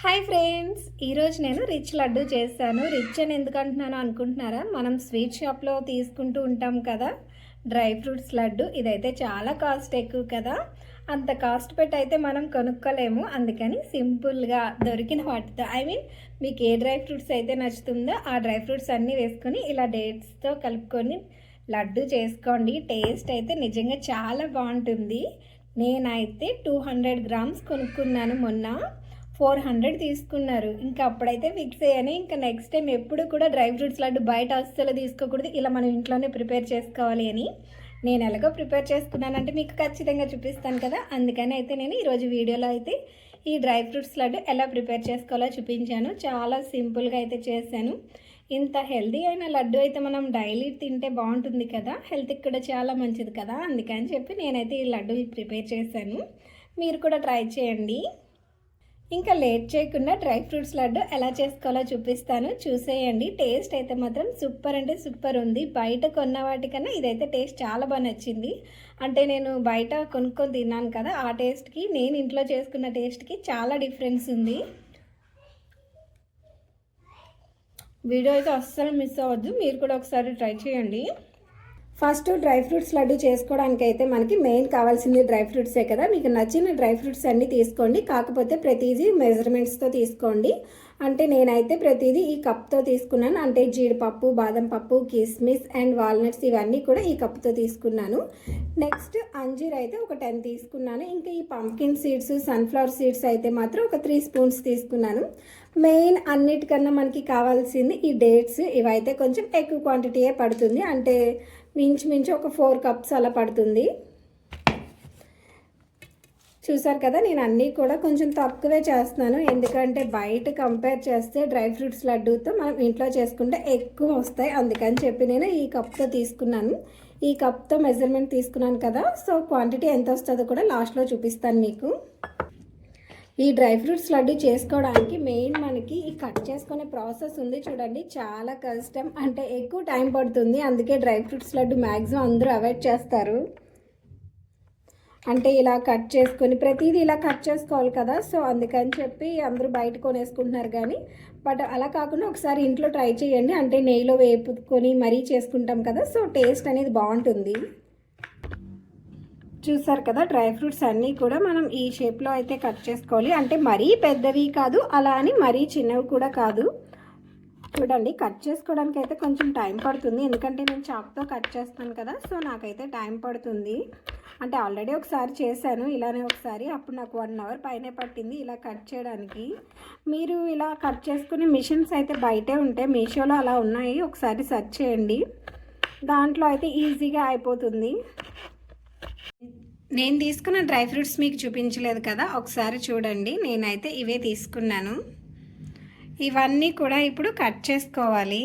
Hi friends, ఈరోజు నేను rich laddu చేశాను. రిచ్ అని ఎందుకు అంటున్నాను అనుకుంటున్నారా? మనం స్వీట్ షాప్లో తీసుకుంటూ ఉంటాం కదా డ్రై ఫ్రూట్స్ లడ్డు. ఇదైతే చాలా కాస్ట్ ఎక్కువ కదా, అంత కాస్ట్ పెట్టి అయితే మనం కొనుక్కోలేము. అందుకని సింపుల్గా దొరికిన వాటితో మీకు ఏ డ్రై ఫ్రూట్స్ అయితే నచ్చుతుందో ఆ డ్రై ఫ్రూట్స్ అన్నీ వేసుకొని ఇలా డేట్స్తో కలుపుకొని లడ్డు చేసుకోండి. టేస్ట్ అయితే నిజంగా చాలా బాగుంటుంది. నేనైతే 200 గ్రామ్స్ కొనుక్కున్నాను. మొన్న 400 తీసుకున్నారు. ఇంకా అప్పుడైతే ఫిక్స్ అయ్యాను, ఇంకా నెక్స్ట్ టైం ఎప్పుడు కూడా డ్రై ఫ్రూట్స్ లడ్డు బయట అస్సలు తీసుకోకూడదు, ఇలా మనం ఇంట్లోనే ప్రిపేర్ చేసుకోవాలి అని. నేను ఎలాగో ప్రిపేర్ చేసుకున్నానంటే మీకు ఖచ్చితంగా చూపిస్తాను కదా. అందుకని అయితే నేను ఈరోజు వీడియోలో అయితే ఈ డ్రై ఫ్రూట్స్ లడ్డు ఎలా ప్రిపేర్ చేసుకోవాలో చూపించాను. చాలా సింపుల్గా అయితే చేశాను. ఇంత హెల్దీ అయిన లడ్డు అయితే మనం డైలీ తింటే బాగుంటుంది కదా, హెల్త్కి కూడా చాలా మంచిది కదా. అందుకని చెప్పి నేనైతే ఈ లడ్డు ప్రిపేర్ చేశాను. మీరు కూడా ట్రై చేయండి. ఇంకా లేట్ చేయకుండా డ్రై ఫ్రూట్స్ లడ్డు ఎలా చేసుకోవాలో చూపిస్తాను, చూసేయండి. టేస్ట్ అయితే మాత్రం సూపర్ అంటే సూపర్ ఉంది. బయట కొన్న వాటికన్నా ఇదైతే టేస్ట్ చాలా బాగా నచ్చింది. అంటే నేను బయట కొనుక్కొని తిన్నాను కదా, ఆ టేస్ట్కి నేను ఇంట్లో చేసుకున్న టేస్ట్కి చాలా డిఫరెన్స్ ఉంది. వీడియో అయితే అస్సలు మిస్ అవ్వద్దు, మీరు కూడా ఒకసారి ట్రై చేయండి. ఫస్ట్ డ్రై ఫ్రూట్స్ లడ్డు చేసుకోవడానికి అయితే మనకి మెయిన్ కావాల్సింది డ్రై ఫ్రూట్సే కదా. మీకు నచ్చిన డ్రై ఫ్రూట్స్ అన్నీ తీసుకోండి, కాకపోతే ప్రతిదీ మెజర్మెంట్స్తో తీసుకోండి. అంటే నేనైతే ప్రతిదీ ఈ కప్తో తీసుకున్నాను. అంటే జీడిపప్పు, బాదం పప్పు, కిస్మిస్ అండ్ వాల్నట్స్ ఇవన్నీ కూడా ఈ కప్తో తీసుకున్నాను. నెక్స్ట్ అంజీర్ అయితే ఒక 10 తీసుకున్నాను. ఇంకా ఈ పంకిన్ సీడ్స్, సన్ఫ్లవర్ సీడ్స్ అయితే మాత్రం ఒక 3 స్పూన్స్ తీసుకున్నాను. మెయిన్ అన్నిటికన్నా మనకి కావాల్సింది ఈ డేట్స్. ఇవైతే కొంచెం ఎక్కువ క్వాంటిటీయే పడుతుంది, అంటే మించి ఒక 4 కప్స్ అలా పడుతుంది. చూసారు కదా, నేను అన్నీ కూడా కొంచెం తక్కువే చేస్తున్నాను. ఎందుకంటే బయట కంపేర్ చేస్తే డ్రై ఫ్రూట్స్ లడ్డూతో మనం ఇంట్లో చేసుకుంటే ఎక్కువ వస్తాయి. అందుకని చెప్పి నేను ఈ కప్తో తీసుకున్నాను. ఈ కప్తో మెజర్మెంట్ తీసుకున్నాను కదా, సో క్వాంటిటీ ఎంత వస్తుందో కూడా లాస్ట్లో చూపిస్తాను మీకు. ఈ డ్రై ఫ్రూట్స్ లడ్డు చేసుకోవడానికి మెయిన్ మనకి ఈ కట్ చేసుకునే ప్రాసెస్ ఉంది చూడండి, చాలా కష్టం, అంటే ఎక్కువ టైం పడుతుంది. అందుకే డ్రై ఫ్రూట్స్ లడ్డు మ్యాక్సిమం అందరూ అవాయిడ్ చేస్తారు. అంటే ఇలా కట్ చేసుకొని ప్రతిదీ ఇలా కట్ చేసుకోవాలి కదా, సో అందుకని చెప్పి అందరూ బయట కొనేసుకుంటున్నారు. కానీ బట్ అలా కాకుండా ఒకసారి ఇంట్లో ట్రై చేయండి. అంటే నెయ్యిలో వేపుకొని మరీ చేసుకుంటాం కదా, సో టేస్ట్ అనేది బాగుంటుంది. చూసారు కదా, డ్రై ఫ్రూట్స్ అన్నీ కూడా మనం ఈ షేప్లో అయితే కట్ చేసుకోవాలి. అంటే మరీ పెద్దవి కాదు, అలా అని మరీ చిన్నవి కూడా కాదు. చూడండి, కట్ చేసుకోవడానికి అయితే కొంచెం టైం పడుతుంది, ఎందుకంటే నేను చాక్తో కట్ చేస్తాను కదా, సో నాకైతే టైం పడుతుంది. అంటే ఆల్రెడీ ఒకసారి చేశాను ఇలానే ఒకసారి, అప్పుడు నాకు 1 అవర్ పైనే పట్టింది ఇలా కట్ చేయడానికి. మీరు ఇలా కట్ చేసుకునే మిషన్స్ అయితే బయటే ఉంటాయి, మీషోలో అలా ఉన్నాయి, ఒకసారి సెర్చ్ చేయండి. దాంట్లో అయితే ఈజీగా అయిపోతుంది. నేను తీసుకున్న డ్రై ఫ్రూట్స్ మీకు చూపించలేదు కదా, ఒకసారి చూడండి. నేనైతే ఇవే తీసుకున్నాను. ఇవన్నీ కూడా ఇప్పుడు కట్ చేసుకోవాలి.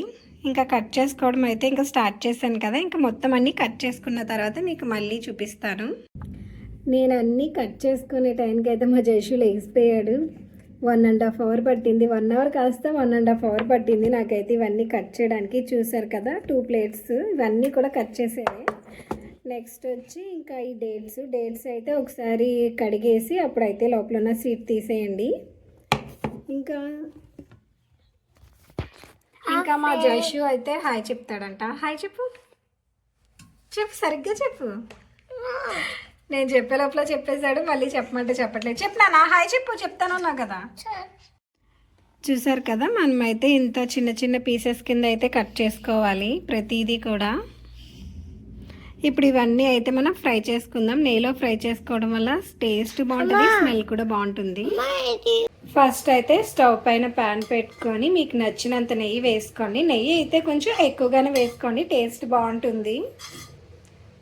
ఇంకా కట్ చేసుకోవడం అయితే ఇంకా స్టార్ట్ చేశాను కదా, ఇంకా మొత్తం అన్నీ కట్ చేసుకున్న తర్వాత మీకు మళ్ళీ చూపిస్తాను. నేను అన్నీ కట్ చేసుకునే టైంకి అయితే మా జైషు లేచిపోయాడు. 1.5 అవర్ పట్టింది. 1 అవర్ కాస్త 1.5 అవర్ పట్టింది నాకైతే ఇవన్నీ కట్ చేయడానికి. చూసారు కదా, 2 ప్లేట్స్ ఇవన్నీ కూడా కట్ చేసేవి. నెక్స్ట్ వచ్చి ఇంకా ఈ డేట్స్ అయితే ఒకసారి కడిగేసి అప్పుడైతే లోపల ఉన్న సీడ్ తీసేయండి. ఇంకా మా జైషు అయితే హాయ్ చెప్తాడంట. హాయ్ చెప్పు సరిగ్గా చెప్పు. నేను చెప్పే లోపల చెప్పేశాడు, మళ్ళీ చెప్పమంటే చెప్పట్లేదు. చెప్పినా హాయ్ చెప్తానన్నా కదా. చూసారు కదా, మనమైతే ఇంత చిన్న పీసెస్ కింద అయితే కట్ చేసుకోవాలి ప్రతిదీ కూడా. ఇప్పుడు ఇవన్నీ అయితే మనం ఫ్రై చేసుకుందాం. నెయ్యిలో ఫ్రై చేసుకోవడం వల్ల టేస్ట్ బాగుంటుంది, స్మెల్ కూడా బాగుంటుంది. ఫస్ట్ అయితే స్టవ్ పైన ప్యాన్ పెట్టుకొని మీకు నచ్చినంత నెయ్యి వేసుకోండి. నెయ్యి అయితే కొంచెం ఎక్కువగానే వేసుకోండి, టేస్ట్ బాగుంటుంది.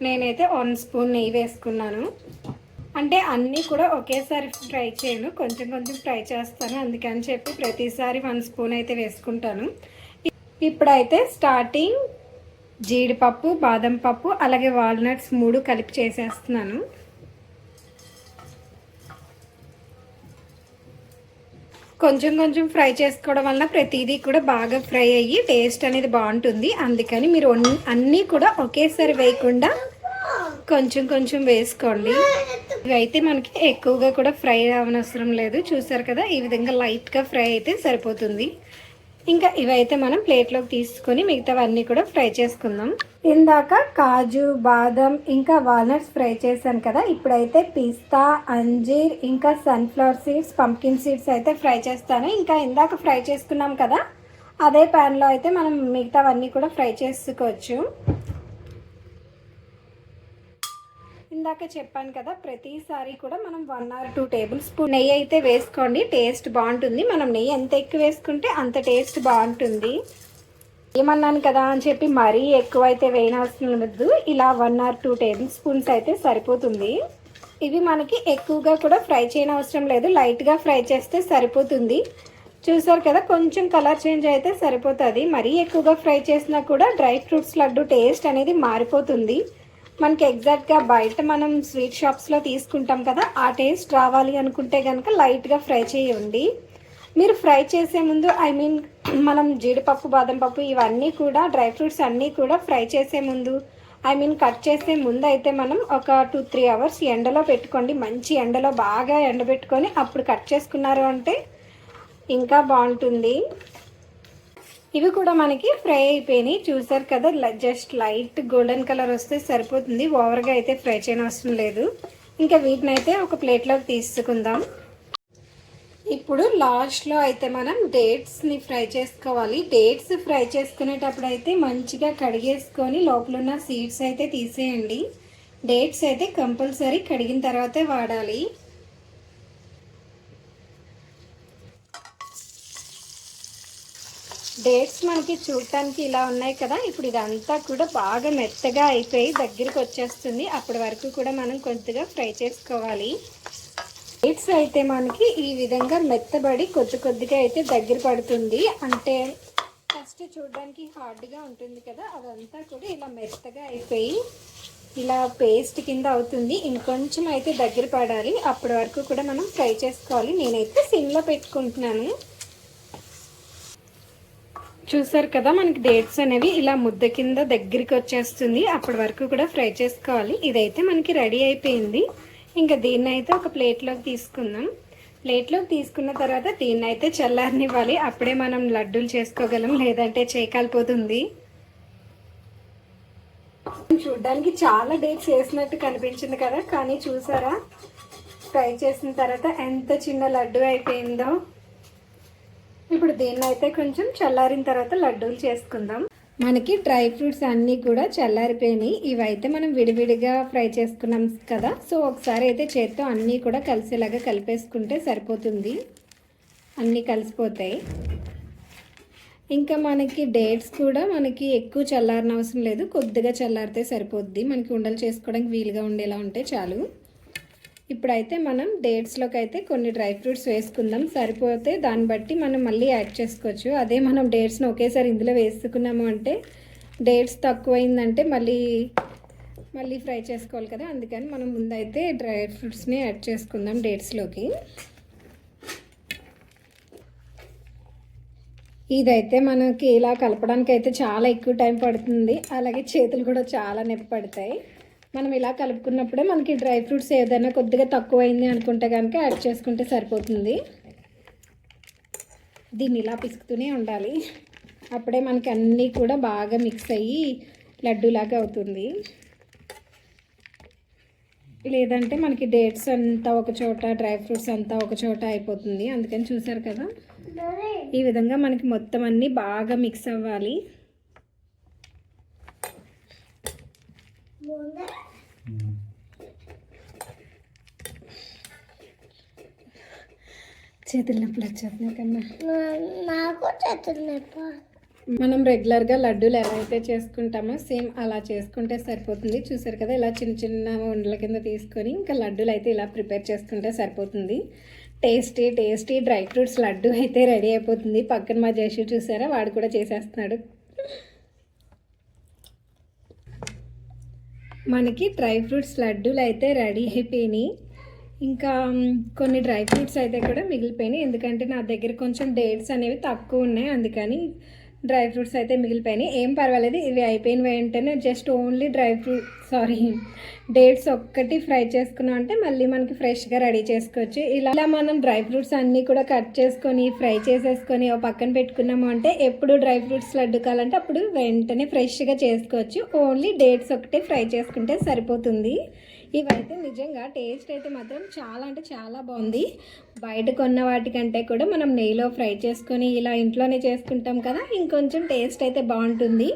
నేనైతే 1 స్పూన్ నెయ్యి వేసుకున్నాను. అంటే అన్నీ కూడా ఒకేసారి ఫ్రై చేయను, కొంచెం ఫ్రై చేస్తాను. అందుకని చెప్పి ప్రతిసారి 1 స్పూన్ అయితే వేసుకుంటాను. ఇప్పుడైతే స్టార్టింగ్ జీడిపప్పు, బాదం పప్పు అలాగే వాల్నట్స్ 3 కలిపి చేసేస్తున్నాను. కొంచెం ఫ్రై చేసుకోవడం వల్ల ప్రతిదీ కూడా బాగా ఫ్రై అయ్యి టేస్ట్ అనేది బాగుంటుంది. అందుకని మీరు అన్నీ కూడా ఒకేసారి వేయకుండా కొంచెం వేసుకోండి. ఇవి అయితే మనకి ఎక్కువగా కూడా ఫ్రై అవనవసరం లేదు. చూసారు కదా, ఈ విధంగా లైట్గా ఫ్రై అయితే సరిపోతుంది. ఇంకా ఇవైతే మనం ప్లేట్లోకి తీసుకొని మిగతావన్నీ కూడా ఫ్రై చేసుకుందాం. ఇందాక కాజు, బాదం ఇంకా వాల్నట్స్ ఫ్రై చేశాను కదా, ఇప్పుడైతే పిస్తా, అంజీర్ ఇంకా సన్ఫ్లవర్ సీడ్స్, పంప్కిన్ సీడ్స్ అయితే ఫ్రై చేస్తాను. ఇంకా ఇందాక ఫ్రై చేసుకున్నాం కదా, అదే ప్యాన్లో అయితే మనం మిగతావన్నీ కూడా ఫ్రై చేసుకోవచ్చు. ఇందాక చెప్పాను కదా, ప్రతిసారి కూడా మనం 1 or 2 టేబుల్ స్పూన్ నెయ్యి అయితే వేసుకోండి, టేస్ట్ బాగుంటుంది. మనం నెయ్యి ఎంత ఎక్కువ వేసుకుంటే అంత టేస్ట్ బాగుంటుంది. ఏమన్నాను కదా అని చెప్పి మరీ ఎక్కువ అయితే వేయనవసరం లేదు. ఇలా 1 or 2 టేబుల్ స్పూన్స్ అయితే సరిపోతుంది. ఇవి మనకి ఎక్కువగా కూడా ఫ్రై చేయనవసరం లేదు, లైట్గా ఫ్రై చేస్తే సరిపోతుంది. చూసారు కదా, కొంచెం కలర్ చేంజ్ అయితే సరిపోతుంది. మరీ ఎక్కువగా ఫ్రై చేసినా కూడా డ్రై ఫ్రూట్స్ లడ్డు టేస్ట్ అనేది మారిపోతుంది. మనకి ఎగ్జాక్ట్గా బయట మనం స్వీట్ షాప్స్లో తీసుకుంటాం కదా, ఆ టేస్ట్ రావాలి అనుకుంటే కనుక లైట్గా ఫ్రై చేయండి. మీరు ఫ్రై చేసే ముందు మనం జీడిపప్పు, బాదం పప్పు ఇవన్నీ కూడా డ్రై ఫ్రూట్స్ అన్నీ కూడా ఫ్రై చేసే ముందు కట్ చేసే ముందు అయితే మనం ఒక 2-3 అవర్స్ ఎండలో పెట్టుకోండి. మంచి ఎండలో బాగా ఎండబెట్టుకొని అప్పుడు కట్ చేసుకున్నారు అంటే ఇంకా బాగుంటుంది. ఇవి కూడా మనకి ఫ్రై అయిపోయినాయి. చూసారు కదా, జస్ట్ లైట్ గోల్డెన్ కలర్ వస్తే సరిపోతుంది, ఓవర్గా అయితే ఫ్రై చేయనవసరం లేదు. ఇంకా వీటిని అయితే ఒక ప్లేట్లోకి తీసుకుందాం. ఇప్పుడు లాస్ట్లో అయితే మనం డేట్స్ని ఫ్రై చేసుకోవాలి. డేట్స్ ఫ్రై చేసుకునేటప్పుడు అయితే మంచిగా కడిగేసుకొని లోపల ఉన్న సీడ్స్ అయితే తీసేయండి. డేట్స్ అయితే కంపల్సరీ కడిగిన తర్వాతే వాడాలి. డేట్స్ మనకి చూడటానికి ఇలా ఉన్నాయి కదా, ఇప్పుడు ఇదంతా కూడా బాగా మెత్తగా అయిపోయి దగ్గరికి వచ్చేస్తుంది. అప్పటి వరకు కూడా మనం కొద్దిగా ఫ్రై చేసుకోవాలి. డేట్స్ అయితే మనకి ఈ విధంగా మెత్తబడి కొద్దిగా అయితే దగ్గర పడుతుంది. అంటే ఫస్ట్ చూడడానికి హార్డ్గా ఉంటుంది కదా, అదంతా కూడా ఇలా మెత్తగా అయిపోయి ఇలా పేస్ట్ కింద అవుతుంది. ఇంకొంచెం అయితే దగ్గర పడాలి, అప్పటి వరకు కూడా మనం ఫ్రై చేసుకోవాలి. నేనైతే సిమ్లో పెట్టుకుంటున్నాను. చూసారు కదా, మనకి డేట్స్ అనేవి ఇలా ముద్ద కింద దగ్గరికి వచ్చేస్తుంది. అప్పటి వరకు కూడా ఫ్రై చేసుకోవాలి. ఇదైతే మనకి రెడీ అయిపోయింది. ఇంకా దీన్ని అయితే ఒక ప్లేట్లోకి తీసుకుందాం. ప్లేట్లోకి తీసుకున్న తర్వాత దీన్ని అయితే చల్లారనివ్వాలి. అప్పుడే మనం లడ్డూలు చేసుకోగలం, లేదంటే చేయకాలిపోతుంది. చూడ్డానికి చాలా డేట్స్ వేసినట్టు కనిపించింది కదా, కానీ చూసారా ఫ్రై చేసిన తర్వాత ఎంత చిన్న లడ్డు అయిపోయిందో. ఇప్పుడు దీన్ని అయితే కొంచెం చల్లారిన తర్వాత లడ్డూలు చేసుకుందాం. మనకి డ్రై ఫ్రూట్స్ అన్నీ కూడా చల్లారిపోయినాయి. ఇవైతే మనం విడివిడిగా ఫ్రై చేసుకున్నాం కదా, సో ఒకసారి అయితే చేత్తో అన్నీ కూడా కలిసేలాగా కలిపేసుకుంటే సరిపోతుంది, అన్నీ కలిసిపోతాయి. ఇంకా మనకి డేట్స్ కూడా మనకి ఎక్కువ చల్లారన అవసరం లేదు, కొద్దిగా చల్లారితే సరిపోద్ది. మనకి ఉండలు చేసుకోవడానికి వీలుగా ఉండేలా ఉంటే చాలు. ఇప్పుడైతే మనం డేట్స్లోకి అయితే కొన్ని డ్రై ఫ్రూట్స్ వేసుకుందాం. సరిపోతే దాన్ని బట్టి మనం మళ్ళీ యాడ్ చేసుకోవచ్చు. అదే మనం డేట్స్ని ఒకేసారి ఇందులో వేసుకున్నాము అంటే డేట్స్ తక్కువైందంటే మళ్ళీ ఫ్రై చేసుకోవాలి కదా, అందుకని మనం ముందైతే డ్రై ఫ్రూట్స్ని యాడ్ చేసుకుందాం డేట్స్లోకి. ఇదైతే మనకి ఇలా కలపడానికి అయితే చాలా ఎక్కువ టైం పడుతుంది, అలాగే చేతులు కూడా చాలా నొప్పి పడతాయి. మనం ఇలా కలుపుకున్నప్పుడే మనకి డ్రై ఫ్రూట్స్ ఏదైనా కొద్దిగా తక్కువైంది అనుకుంటే కనుక యాడ్ చేసుకుంటే సరిపోతుంది. దీన్ని ఇలా పిసుకుతూనే ఉండాలి, అప్పుడే మనకి అన్నీ కూడా బాగా మిక్స్ అయ్యి లడ్డూలాగా అవుతుంది. లేదంటే మనకి డేట్స్ అంతా ఒక చోట, డ్రై ఫ్రూట్స్ అంతా ఒక చోట అయిపోతుంది. అందుకని చూసారు కదా, ఈ విధంగా మనకి మొత్తం అన్నీ బాగా మిక్స్ అవ్వాలి. చేతులు నొప్పులు వచ్చేస్తున్నాయి కన్నా, నాకు చేతులు నొప్పి. మనం రెగ్యులర్గా లడ్డూలు ఎలా అయితే చేసుకుంటామో సేమ్ అలా చేసుకుంటే సరిపోతుంది. చూసారు కదా, ఇలా చిన్న చిన్న ఉండల కింద తీసుకొని ఇంకా లడ్డూలు అయితే ఇలా ప్రిపేర్ చేసుకుంటే సరిపోతుంది. టేస్టీ డ్రై ఫ్రూట్స్ లడ్డు అయితే రెడీ అయిపోతుంది. పక్కన మా జేషు చూసారా, వాడు కూడా చేసేస్తున్నాడు. మనకి డ్రై ఫ్రూట్స్ లడ్డూలు అయితే రెడీ అయిపోయినాయి. ఇంకా కొన్ని డ్రై ఫ్రూట్స్ అయితే కూడా మిగిలిపోయినాయి, ఎందుకంటే నా దగ్గర కొంచెం డేట్స్ అనేవి తక్కువ ఉన్నాయి. అందుకని డ్రై ఫ్రూట్స్ అయితే మిగిలిపోయినాయి. ఏం పర్వాలేదు, ఇవి అయిపోయిన వెంటనే జస్ట్ ఓన్లీ డేట్స్ ఒక్కటి ఫ్రై చేసుకున్నాం అంటే మళ్ళీ మనకి ఫ్రెష్గా రెడీ చేసుకోవచ్చు. ఇలా మనం డ్రై ఫ్రూట్స్ అన్నీ కూడా కట్ చేసుకొని ఫ్రై చేసేసుకొని ఒక పక్కన పెట్టుకున్నాము అంటే ఎప్పుడు డ్రై ఫ్రూట్స్ లడ్డు కావాలంటే అప్పుడు వెంటనే ఫ్రెష్గా చేసుకోవచ్చు. ఓన్లీ డేట్స్ ఒకటే ఫ్రై చేసుకుంటే సరిపోతుంది. ఇవైతే నిజంగా టేస్ట్ అయితే మాత్రం చాలా అంటే చాలా బాగుంది. బయట కొన్న వాటికంటే కూడా మనం నెయ్యిలో ఫ్రై చేసుకొని ఇలా ఇంట్లోనే చేసుకుంటాం కదా, ఇంకొంచెం టేస్ట్ అయితే బాగుంటుంది.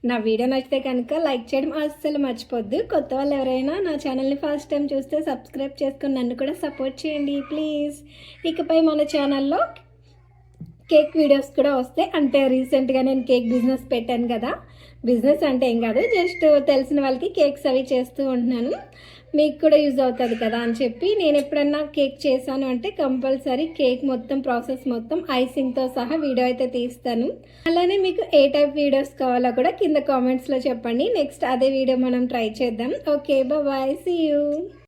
నా వీడియో నచ్చితే కనుక లైక్ చేయడం అస్సలు మర్చిపోద్దు. కొత్త వాళ్ళు ఎవరైనా నా ఛానల్ని ఫస్ట్ టైం చూస్తే సబ్స్క్రైబ్ చేసుకొని నన్ను కూడా సపోర్ట్ చేయండి ప్లీజ్. ఇకపై మన ఛానల్లో కేక్ వీడియోస్ కూడా వస్తాయి. అంటే రీసెంట్గా నేను కేక్ బిజినెస్ పెట్టాను కదా, బిజినెస్ అంటే ఏం కాదు, జస్ట్ తెలిసిన వాళ్ళకి కేక్స్ అవి చేస్తూ ఉంటున్నాను. మీకు కూడా యూజ్ అవుతుంది కదా అని చెప్పి నేను ఎప్పుడన్నా కేక్ చేశాను అంటే కంపల్సరీ కేక్ మొత్తం ప్రాసెస్ మొత్తం ఐసింగ్తో సహా వీడియో అయితే తీస్తాను. అలానే మీకు ఏ టైప్ వీడియోస్ కావాలో కూడా కింద కామెంట్స్లో చెప్పండి. నెక్స్ట్ అదే వీడియో మనం ట్రై చేద్దాం. Okay, bye, see you.